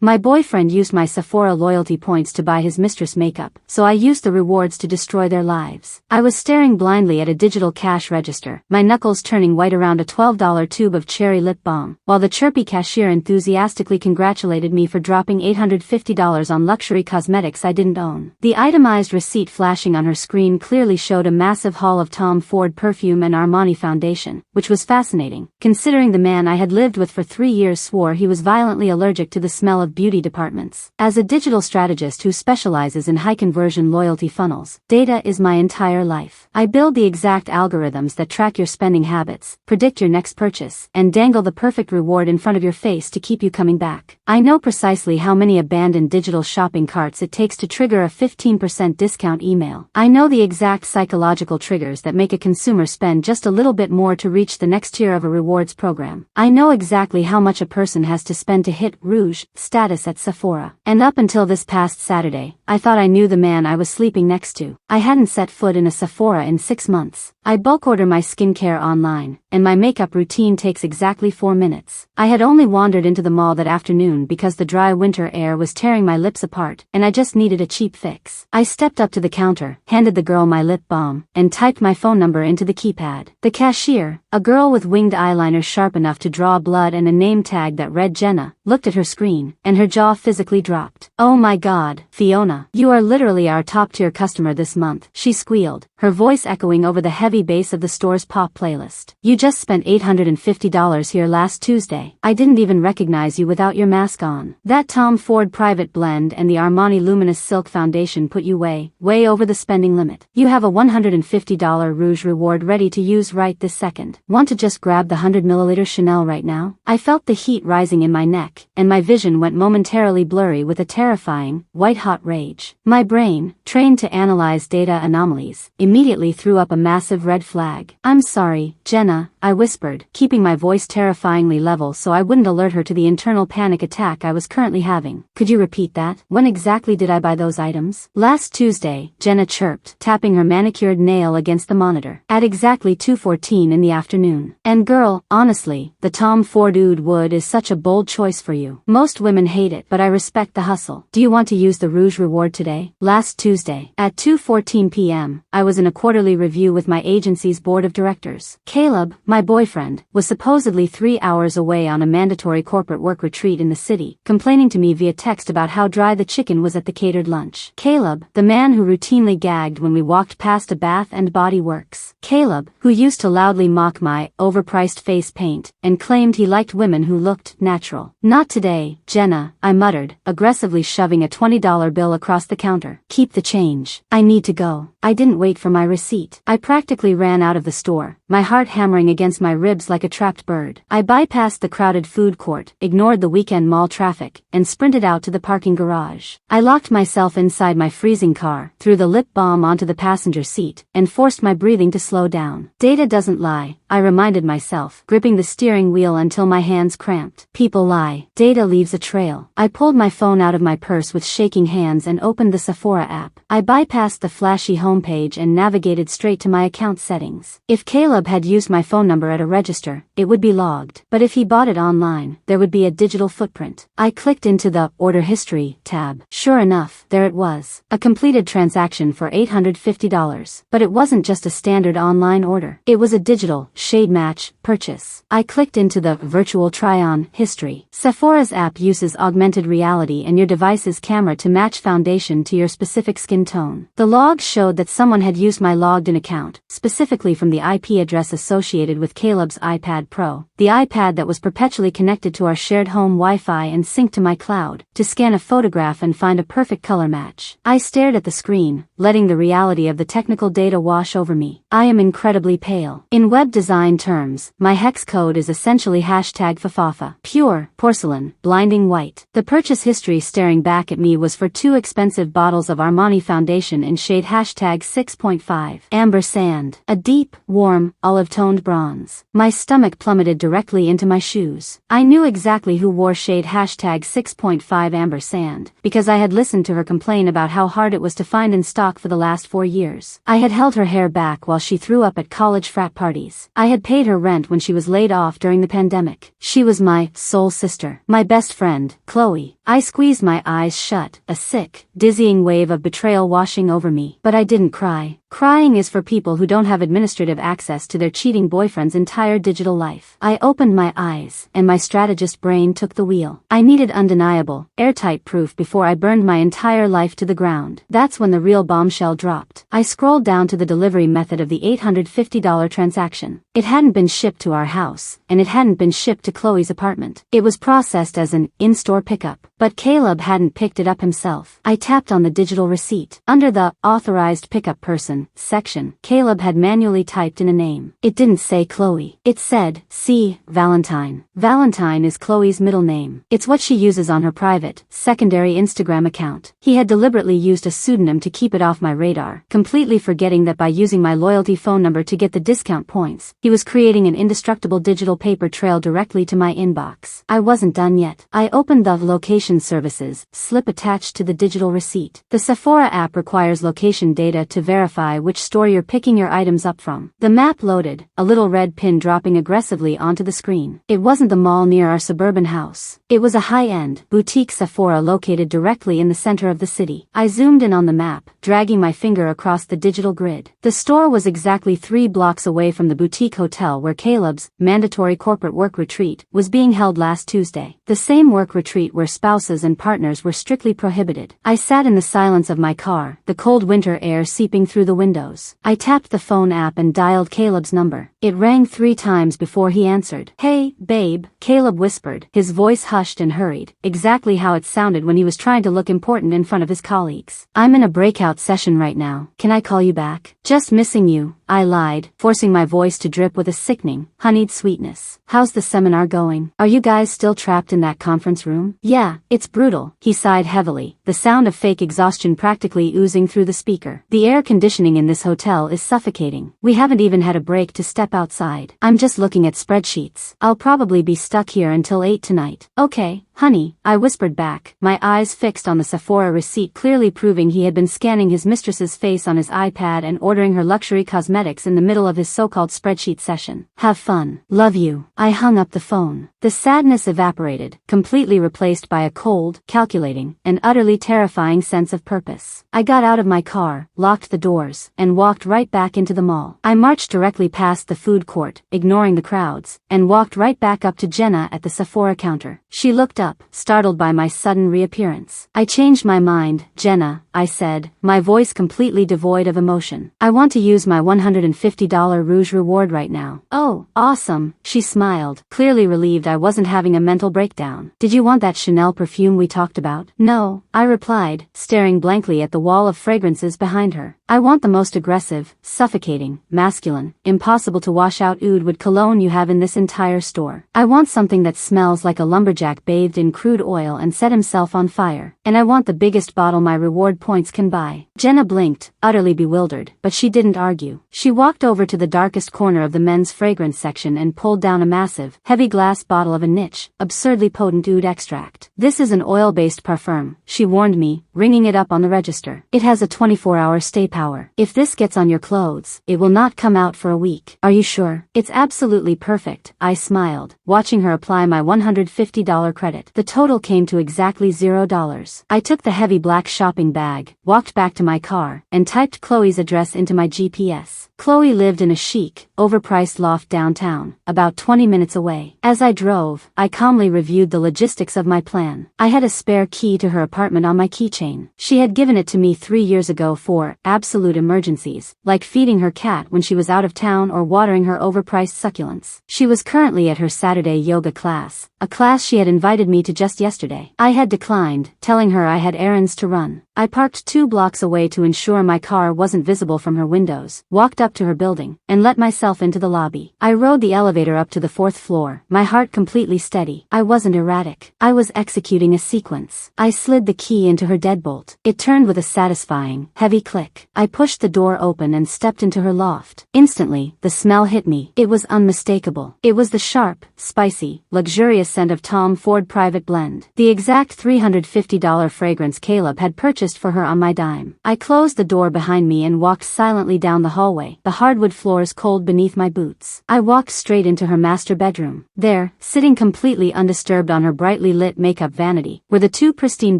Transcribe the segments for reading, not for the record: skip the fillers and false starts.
My boyfriend used my Sephora loyalty points to buy his Mistress makeup, so I used the rewards to destroy their lives. I was staring blindly at a digital cash register, my knuckles turning white around a $12 tube of cherry lip balm, while the chirpy cashier enthusiastically congratulated me for dropping $850 on luxury cosmetics I didn't own. The itemized receipt flashing on her screen clearly showed a massive haul of Tom Ford perfume and Armani foundation, which was fascinating, considering the man I had lived with for 3 years swore he was violently allergic to the smell of beauty departments. As a digital strategist who specializes in high-conversion loyalty funnels, data is my entire life. I build the exact algorithms that track your spending habits, predict your next purchase, and dangle the perfect reward in front of your face to keep you coming back. I know precisely how many abandoned digital shopping carts it takes to trigger a 15% discount email. I know the exact psychological triggers that make a consumer spend just a little bit more to reach the next tier of a rewards program. I know exactly how much a person has to spend to hit rouge status at Sephora. And up until this past Saturday, I thought I knew the man I was sleeping next to. I hadn't set foot in a Sephora in 6 months. I bulk order my skincare online, and my makeup routine takes exactly 4 minutes. I had only wandered into the mall that afternoon because the dry winter air was tearing my lips apart, and I just needed a cheap fix. I stepped up to the counter, handed the girl my lip balm, and typed my phone number into the keypad. The cashier, a girl with winged eyeliner sharp enough to draw blood and a name tag that read Jenna, looked at her screen, and her jaw physically dropped. "Oh my God, Fiona, you are literally our top-tier customer this month," she squealed, her voice echoing over the heavy bass of the store's pop playlist. "You just spent $850 here last Tuesday. I didn't even recognize you without your mask on. That Tom Ford Private Blend and the Armani Luminous Silk Foundation put you way over the spending limit. You have a $150 rouge reward ready to use right this second. Want to just grab the 100ml Chanel right now?" I felt the heat rising in my neck, and my vision went momentarily blurry with a terrifying, white-hot rage. My brain, trained to analyze data anomalies, immediately threw up a massive red flag. "I'm sorry, Jenna," I whispered, keeping my voice terrifyingly level so I wouldn't alert her to the internal panic attack I was currently having. "Could you repeat that? When exactly did I buy those items?" "Last Tuesday," Jenna chirped, tapping her manicured nail against the monitor. "At exactly 2:14 in the afternoon. And girl, honestly, the Tom Ford Oud Wood is such a bold choice for you. Most women hate it, but I respect the hustle. Do you want to use the rouge reward today?" Last Tuesday, at 2:14 p.m., I was in a quarterly review with my agency's board of directors. Caleb, my boyfriend, was supposedly 3 hours away on a mandatory corporate work retreat in the city, complaining to me via text about how dry the chicken was at the catered lunch. Caleb, the man who routinely gagged when we walked past a Bath and Body Works. Caleb, who used to loudly mock my overpriced face paint, and claimed he liked women who looked natural. "Not today, Jenna," I muttered, aggressively shoving a $20 bill across the counter. "Keep the change. I need to go." I didn't wait for my receipt. I practically ran out of the store, my heart hammering against my ribs like a trapped bird. I bypassed the crowded food court, ignored the weekend mall traffic, and sprinted out to the parking garage. I locked myself inside my freezing car, threw the lip balm onto the passenger seat, and forced my breathing to slow down. Data doesn't lie, I reminded myself, gripping the steering wheel until my hands cramped. People lie. Data leaves a trail. I pulled my phone out of my purse with shaking hands and opened the Sephora app. I bypassed the flashy homepage and navigated straight to my account settings. If Caleb had used my phone number at a register, it would be logged. But if he bought it online, there would be a digital footprint. I clicked into the Order History tab. Sure enough, there it was. A completed transaction for $850. But it wasn't just a standard online order. It was a digital, shade match, purchase. I clicked into the Virtual Try-On History. Sephora's app uses augmented reality and your device's camera to match foundation to your specific skin tone. The log showed that someone had used my logged-in account, specifically from the IP address associated with Caleb's iPad Pro, the iPad that was perpetually connected to our shared home Wi-Fi and synced to my cloud, to scan a photograph and find a perfect color match. I stared at the screen, letting the reality of the technical data wash over me. I am incredibly pale. In web design terms, my hex code is essentially #fafafa, pure, porcelain, blinding white. The purchase history staring back at me was for 2 expensive bottles of Armani foundation in shade #6.5, amber sand, a deep, warm, olive-toned bronze. My stomach plummeted directly into my shoes. I knew exactly who wore shade #6.5 amber sand, because I had listened to her complain about how hard it was to find in stock for the last 4 years. I had held her hair back while she threw up at college frat parties. I had paid her rent when she was laid off during the pandemic. She was my soul sister, my best friend, Chloe, I squeezed my eyes shut, a sick, dizzying wave of betrayal washing over me. But I didn't cry. Crying is for people who don't have administrative access to their cheating boyfriend's entire digital life. I opened my eyes, and my strategist brain took the wheel. I needed undeniable, airtight proof before I burned my entire life to the ground. That's when the real bombshell dropped. I scrolled down to the delivery method of the $850 transaction. It hadn't been shipped to our house, and it hadn't been shipped to Chloe's apartment. It was processed as an in-store pickup, but Caleb hadn't picked it up himself. I tapped on the digital receipt. Under the authorized pickup person section, Caleb had manually typed in a name. It didn't say Chloe. It said, C. Valentine. Valentine is Chloe's middle name. It's what she uses on her private, secondary Instagram account. He had deliberately used a pseudonym to keep it off my radar, completely forgetting that by using my loyalty phone number to get the discount points, he was creating an indestructible digital paper trail directly to my inbox. I wasn't done yet. I opened the location services slip attached to the digital receipt. The Sephora app requires location data to verify which store you're picking your items up from. The map loaded, a little red pin dropping aggressively onto the screen. It wasn't the mall near our suburban house. It was a high-end, boutique Sephora located directly in the center of the city. I zoomed in on the map, dragging my finger across the digital grid. The store was exactly 3 blocks away from the boutique hotel where Caleb's mandatory corporate work retreat was being held last Tuesday. The same work retreat where spouses and partners were strictly prohibited. I sat in the silence of my car, the cold winter air seeping through the windows. I tapped the phone app and dialed Caleb's number. It rang 3 times before he answered. Hey, babe, Caleb whispered, his voice hushed and hurried, exactly how it sounded when he was trying to look important in front of his colleagues. I'm in a breakout session right now. Can I call you back? Just missing you, I lied, forcing my voice to drip with a sickening, honeyed sweetness. How's the seminar going? Are you guys still trapped in that conference room? Yeah, it's brutal, he sighed heavily, the sound of fake exhaustion practically oozing through the speaker. The air conditioning in this hotel is suffocating. We haven't even had a break to step outside. I'm just looking at spreadsheets. I'll probably be stuck here until 8 tonight. Okay, honey, I whispered back, my eyes fixed on the Sephora receipt clearly proving he had been scanning his mistress's face on his iPad and ordering her luxury cosmetics in the middle of his so-called spreadsheet session. Have fun. Love you. I hung up the phone. The sadness evaporated, completely replaced by a cold, calculating, and utterly terrifying sense of purpose. I got out of my car, locked the doors, and walked right back into the mall. I marched directly past the food court, ignoring the crowds, and walked right back up to Jenna at the Sephora counter. She looked up, startled by my sudden reappearance. I changed my mind, Jenna, I said, my voice completely devoid of emotion. I want to use my $150 Rouge reward right now. Oh, awesome, she smiled, clearly relieved I wasn't having a mental breakdown. Did you want that Chanel perfume we talked about? No, I replied, staring blankly at the wall of fragrances behind her. I want the most aggressive, suffocating, masculine, impossible to wash out oud wood cologne you have in this entire store. I want something that smells like a lumberjack bathed in crude oil and set himself on fire. And I want the biggest bottle my reward points can buy. Jenna blinked, utterly bewildered, but she didn't argue. She walked over to the darkest corner of the men's fragrance section and pulled down a massive, heavy glass bottle of a niche, absurdly potent oud extract. This is an oil-based parfum, she warned me, ringing it up on the register. It has a 24-hour stay power. If this gets on your clothes, it will not come out for a week. Are you sure? It's absolutely perfect, I smiled, watching her apply my $150 credit. The total came to exactly $0. I took the heavy black shopping bag, walked back to my car, and typed Chloe's address into my GPS. Chloe lived in a chic, overpriced loft downtown, about 20 minutes away. As I drove, I calmly reviewed the logistics of my plan. I had a spare key to her apartment on my keychain. She had given it to me 3 years ago for absolute emergencies, like feeding her cat when she was out of town or watering her overpriced succulents. She was currently at her Saturday yoga class, a class she had invited me to just yesterday. I had declined, telling her I had errands to run. I parked 2 blocks away to ensure my car wasn't visible from her windows, walked up to her building, and let myself into the lobby. I rode the elevator up to the 4th floor, my heart completely steady. I wasn't erratic. I was executing a sequence. I slid the key into her deadbolt. It turned with a satisfying, heavy click. I pushed the door open and stepped into her loft. Instantly, the smell hit me. It was unmistakable. It was the sharp, spicy, luxurious scent of Tom Ford Private Blend. The exact $350 fragrance Caleb had purchased purchased for her on my dime. I closed the door behind me and walked silently down the hallway, the hardwood floors cold beneath my boots. I walked straight into her master bedroom. There, sitting completely undisturbed on her brightly lit makeup vanity, were the two pristine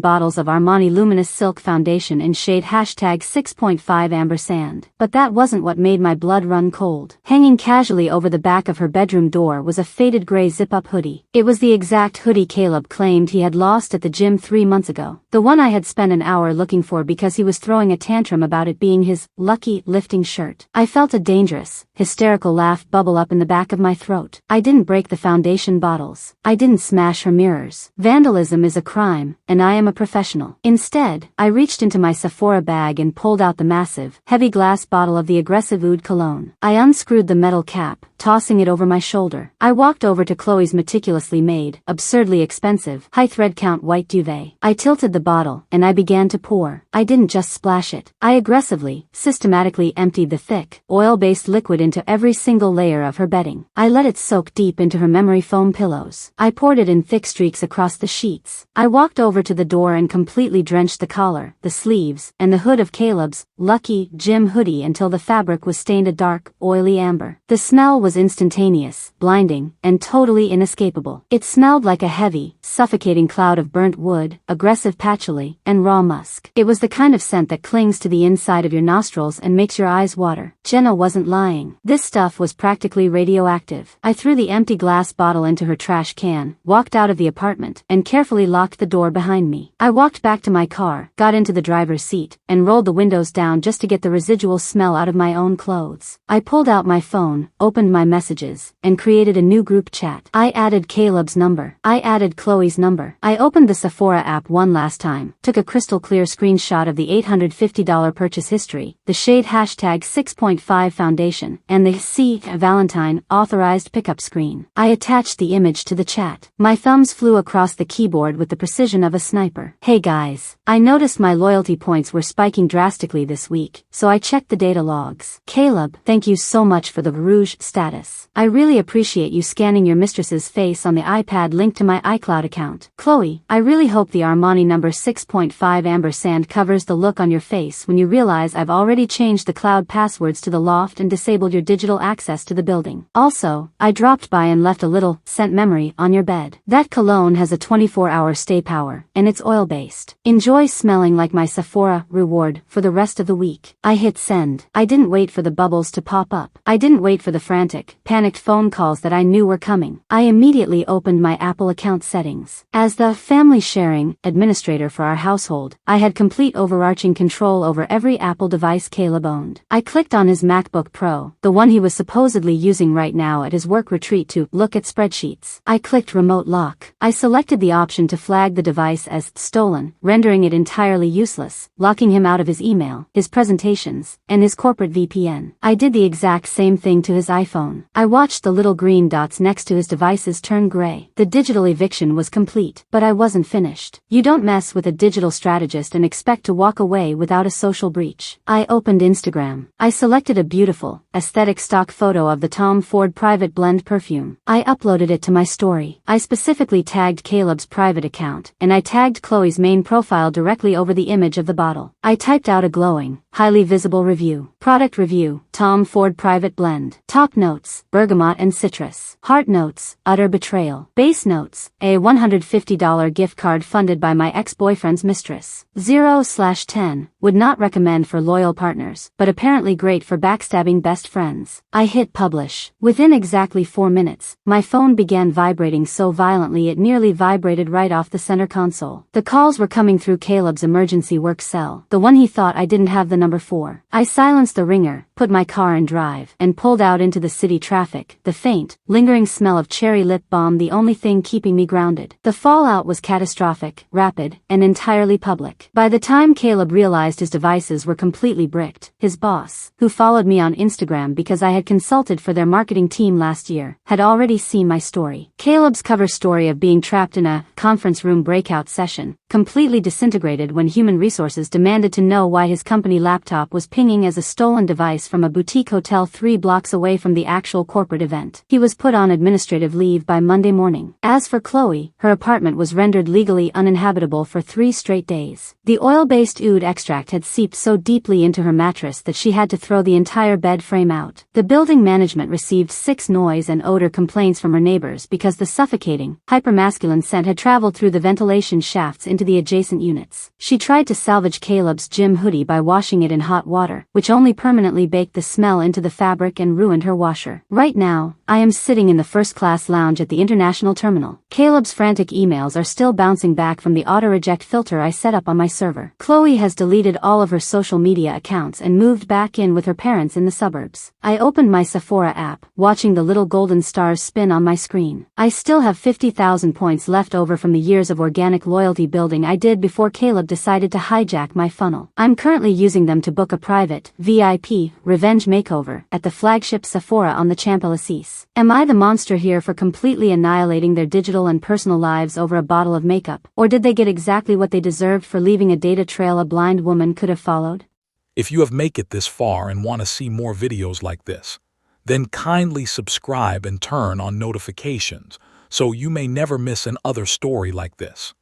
bottles of Armani Luminous Silk Foundation in shade #6.5 Amber Sand. But that wasn't what made my blood run cold. Hanging casually over the back of her bedroom door was a faded gray zip-up hoodie. It was the exact hoodie Caleb claimed he had lost at the gym 3 months ago. The one I had spent an hour looking for because he was throwing a tantrum about it being his lucky lifting shirt. I felt a dangerous, hysterical laugh bubble up in the back of my throat. I didn't break the foundation bottles. I didn't smash her mirrors. Vandalism is a crime, and I am a professional. Instead, I reached into my Sephora bag and pulled out the massive, heavy glass bottle of the aggressive oud cologne. I unscrewed the metal cap, tossing it over my shoulder. I walked over to Chloe's meticulously made, absurdly expensive, high thread count white duvet. I tilted the bottle, and I began to pour. I didn't just splash it. I aggressively, systematically emptied the thick, oil-based liquid into every single layer of her bedding. I let it soak deep into her memory foam pillows. I poured it in thick streaks across the sheets. I walked over to the door and completely drenched the collar, the sleeves, and the hood of Caleb's lucky gym hoodie until the fabric was stained a dark, oily amber. The smell was instantaneous, blinding, and totally inescapable. It smelled like a heavy, suffocating cloud of burnt wood, aggressive patchouli, and raw musk. It was the kind of scent that clings to the inside of your nostrils and makes your eyes water. Jenna wasn't lying. This stuff was practically radioactive. I threw the empty glass bottle into her trash can, walked out of the apartment, and carefully locked the door behind me. I walked back to my car, got into the driver's seat, and rolled the windows down just to get the residual smell out of my own clothes. I pulled out my phone, opened my messages, and created a new group chat. I added Caleb's number. I added Chloe's number. I opened the Sephora app one last time, took a crystal clear screenshot of the $850 purchase history, the shade #6.5 foundation, and the C Valentine authorized pickup screen. I attached the image to the chat. My thumbs flew across the keyboard with the precision of a sniper. Hey guys, I noticed my loyalty points were spiking drastically this week, so I checked the data logs. Caleb, thank you so much for the Rouge status. I really appreciate you scanning your mistress's face on the iPad linked to my iCloud account. Chloe, I really hope the Armani number 6.5 Amber Sand covers the look on your face when you realize I've already changed the cloud passwords to the loft and disabled your digital access to the building. Also, I dropped by and left a little scent memory on your bed. That cologne has a 24-hour stay power, and it's oil-based. Enjoy smelling like my Sephora reward for the rest of the week. I hit send. I didn't wait for the bubbles to pop up. I didn't wait for the frantic, panicked phone calls that I knew were coming. I immediately opened my Apple account settings. As the family sharing administrator for our household, I had complete overarching control over every Apple device Caleb owned. I clicked on his MacBook Pro, the one he was supposedly using right now at his work retreat, to look at spreadsheets. I clicked remote lock. I selected the option to flag the device as stolen, rendering it entirely useless, locking him out of his email, his presentations, and his corporate VPN. I did the exact same thing to his iPhone. I watched the little green dots next to his devices turn gray. The digital eviction was complete, but I wasn't finished. You don't mess with a digital strategist and expect to walk away without a social breach. I opened Instagram. I selected a beautiful, aesthetic stock photo of the Tom Ford Private Blend perfume. I uploaded it to my story. I specifically tagged Caleb's private account, and I tagged Chloe's main profile directly over the image of the bottle. I typed out a glowing, highly visible review. Product review, Tom Ford Private Blend. Top notes, bergamot and citrus. Heart notes, utter betrayal. Base notes, a $150 gift card funded by my ex-boyfriend's mistress. 0/10, would not recommend for loyal partners, but apparently great for backstabbing best friends. I hit publish. Within exactly 4 minutes, my phone began vibrating so violently it nearly vibrated right off the center console. The calls were coming through Caleb's emergency work cell, the one he thought I didn't have the number for. I silenced the ringer, put my car in drive, and pulled out into the city traffic, the faint, lingering smell of cherry lip balm the only thing keeping me grounded. The fallout was catastrophic, rapid, and entirely public. By the time Caleb realized his devices were completely bricked, his boss, who followed me on Instagram because I had consulted for their marketing team last year, had already seen my story. Caleb's cover story of being trapped in a conference room breakout session completely disintegrated when human resources demanded to know why his company laptop was pinging as a stolen device Mistress from a boutique hotel 3 blocks away from the actual corporate event. He was put on administrative leave by Monday morning. As for Chloe, her apartment was rendered legally uninhabitable for 3 straight days. The oil-based oud extract had seeped so deeply into her mattress that she had to throw the entire bed frame out. The building management received 6 noise and odor complaints from her neighbors because the suffocating, hypermasculine scent had traveled through the ventilation shafts into the adjacent units. She tried to salvage Caleb's gym hoodie by washing it in hot water, which only permanently baked the smell into the fabric and ruined her washer. Right now, I am sitting in the first-class lounge at the international terminal. Caleb's frantic emails are still bouncing back from the auto-reject filter I set up on my server. Chloe has deleted all of her social media accounts and moved back in with her parents in the suburbs. I opened my Sephora app, watching the little golden stars spin on my screen. I still have 50,000 points left over from the years of organic loyalty building I did before Caleb decided to hijack my funnel. I'm currently using them to book a private, VIP, revenge makeover at the flagship Sephora on the Champs-Élysées. Am I the monster here for completely annihilating their digital and personal lives over a bottle of makeup, or did they get exactly what they deserved for leaving a data trail a blind woman could have followed? If you have made it this far and want to see more videos like this, then kindly subscribe and turn on notifications so you may never miss another story like this.